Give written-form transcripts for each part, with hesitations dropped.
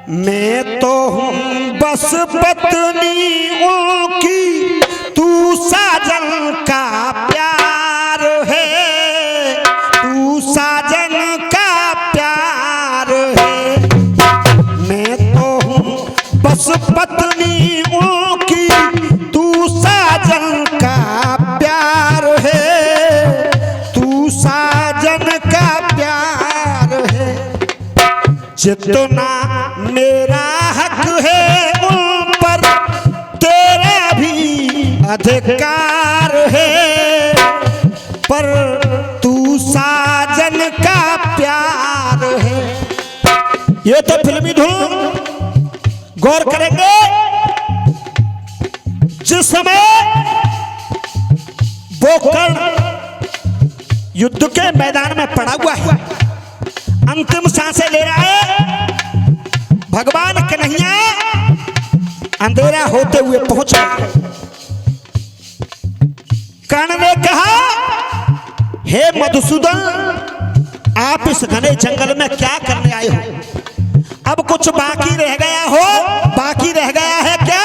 मैं तो हूँ बस पत्नी उनकी, तू साजन का प्यार है, तू साजन का प्यार है। मैं तो हूँ बस पत्नी उनकी, तू साजन का प्यार है, तू साजन का प्यार है। जितना मेरा हक है उन पर, तेरा भी अधिकार है, पर तू साजन का प्यार है। ये तो फिल्मी धुन। गौर करेंगे, जिस समय वो कर्ण युद्ध के मैदान में पड़ा हुआ है, अंतिम सांसें ले रहा है, भगवान कन्हैया अंधेरा होते हुए पहुंच गए। कर्ण ने कहा, हे मधुसूदन, आप इस घने जंगल में क्या करने आए हो? अब कुछ बाकी रह गया हो? बाकी रह गया है क्या?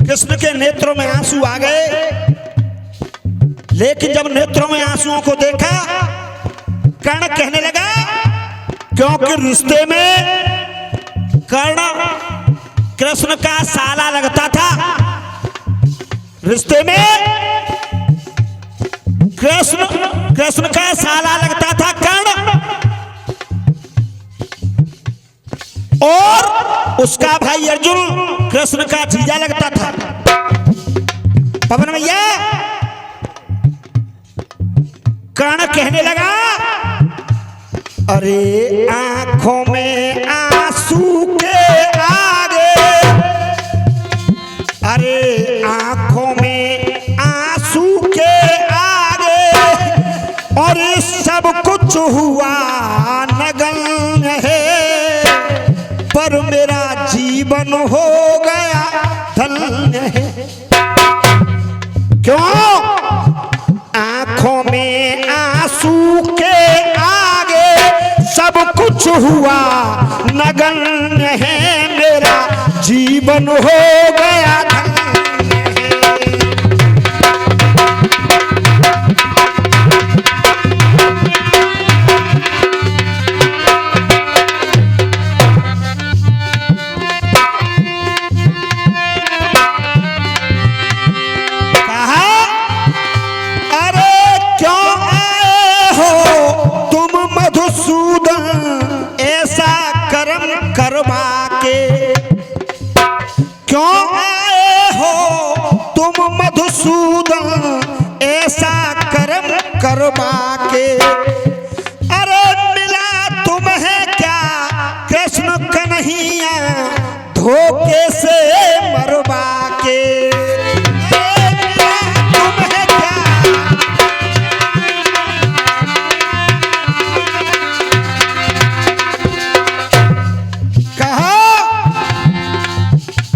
कृष्ण के नेत्रों में आंसू आ गए, लेकिन जब नेत्रों में आंसुओं को देखा, कर्ण कहने लगा, क्योंकि रिश्ते में कर्ण कृष्ण का साला लगता था, रिश्ते में कृष्ण का साला लगता था कर्ण, और उसका भाई अर्जुन कृष्ण का जीजा लगता था। पवन भैया, कर्ण कहने लगा, अरे आंखों में आंसू के आगे, अरे आंखों में आंसू के आगे, और सब कुछ हुआ नगण्य है, पर मेरा जीवन हो गया धन्य है। क्यों? आंखों में आंसू के आगे सब कुछ हुआ नगण्य है, मेरा जीवन हो गया धन्य है। करवा के क्यों आए हो तुम मधुसूदन, ऐसा कर्म करवा के? अरे मिला तुम्हें क्या कृष्ण कन्हैया, धोखे से मरवा के?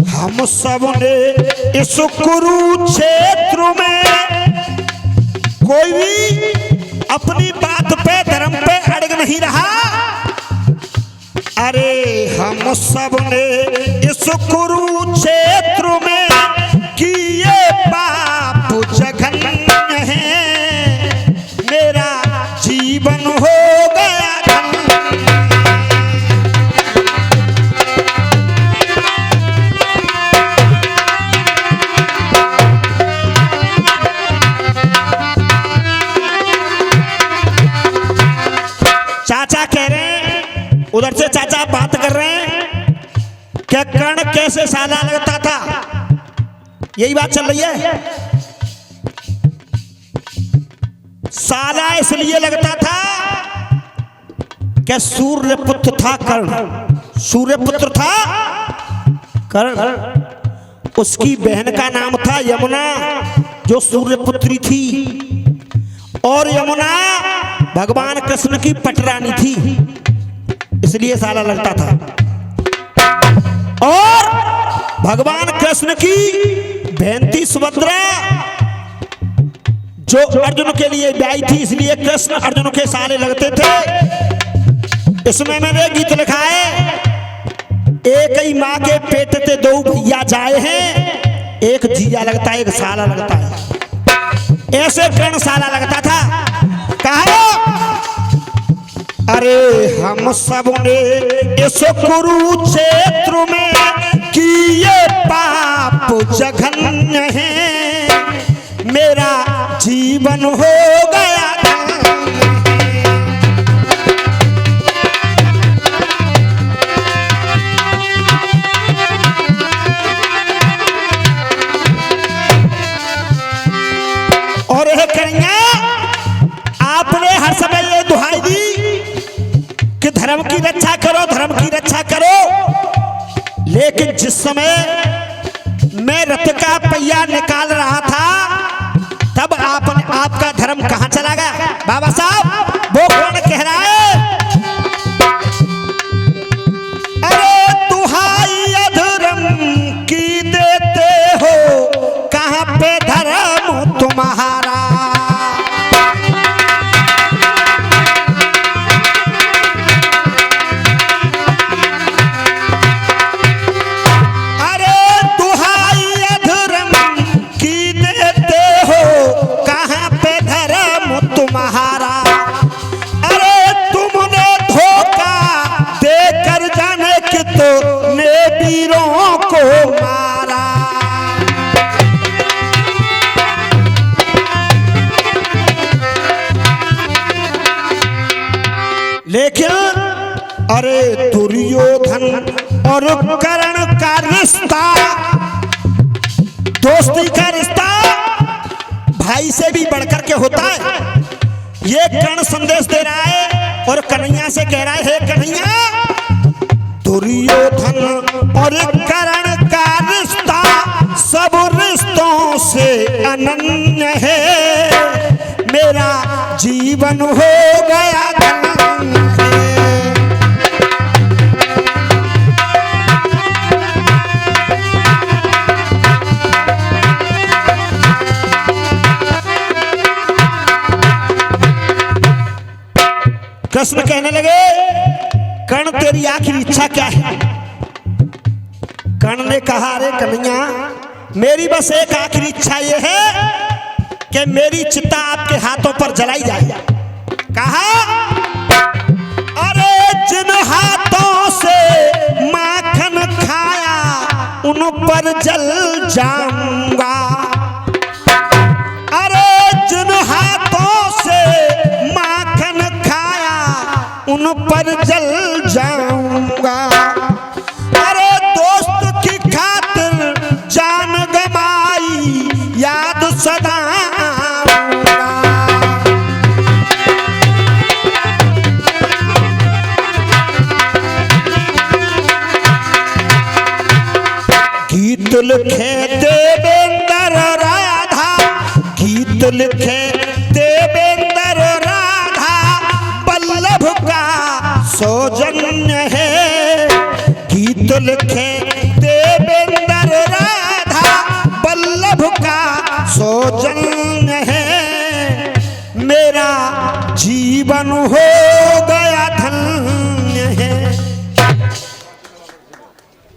हम सबने इस कुरुक्षेत्र में कोई भी अपनी बात पे धर्म पे अड़ग नहीं रहा। अरे हम सबने इस कुरुक्षेत्र में किए पाप जघन्य हैं, मेरा जीवन हो गया। चाचा कह रहे हैं, उधर से चाचा बात कर रहे हैं कि कर्ण कैसे साला लगता था, यही बात चल रही है। साला इसलिए लगता था कि सूर्यपुत्र था कर्ण, सूर्यपुत्र था कर्ण, उसकी बहन का नाम था यमुना, जो सूर्यपुत्री थी, और यमुना भगवान कृष्ण की पटरानी थी, इसलिए साला लगता था। और भगवान कृष्ण की बहन थी सुभद्रा, जो अर्जुन के लिए ब्याई थी, इसलिए कृष्ण अर्जुन के साले लगते थे। इसमें मैंने गीत लिखा है, तेरी माँ के पेट ते दो भैया जाए हैं, एक जिया लगता है एक साला लगता है। ऐसे कर्ण साला लगता था। कहा अरे हम सब ने इस कुरुक्षेत्र में किए पाप जघन्य है, मेरा जीवन हो गया। और यह करेंगे आपने हर समय ये दुहाई दी कि धर्म की रक्षा करो, धर्म की रक्षा करो, लेकिन जिस समय मैं रथ का पहिया निकाल रहा था तब आपका धर्म कहां चला गया? बाबा साहब वो कौन कह रहा है? अरे दुहाई अधर्म की देते हो, कहां पे धर्म तुम्हारा? लेकिन अरे दुर्योधन और कर्ण का रिश्ता, दोस्ती का रिश्ता भाई से भी बढ़कर के होता है। ये कर्ण संदेश दे रहा है और कन्हैया से कह रहा है, हे कन्हैया, दुर्योधन और कर्ण का रिश्ता सब रिश्तों से अनन्य है, मेरा जीवन हो गया। कृष्ण कहने लगे, कर्ण तेरी आखिरी इच्छा क्या है? कर्ण ने कहा, अरे कन्हैया, मेरी बस एक आखिरी इच्छा ये है कि मेरी चिता आपके हाथों पर जलाई जाए। कहा, अरे जिन हाथों से माखन खाया उन पर जल जाऊंगा, अरे जिन हाथों से माखन खाया उन पर जल जाऊंगा, अरे दोस्त की खातिर जान गमाई याद सदा गीत लिखे देवेंद्र राधा, गीत लिखे देवेंद्र राधा, वल्लभ का सौजन्य है, गीत लिखे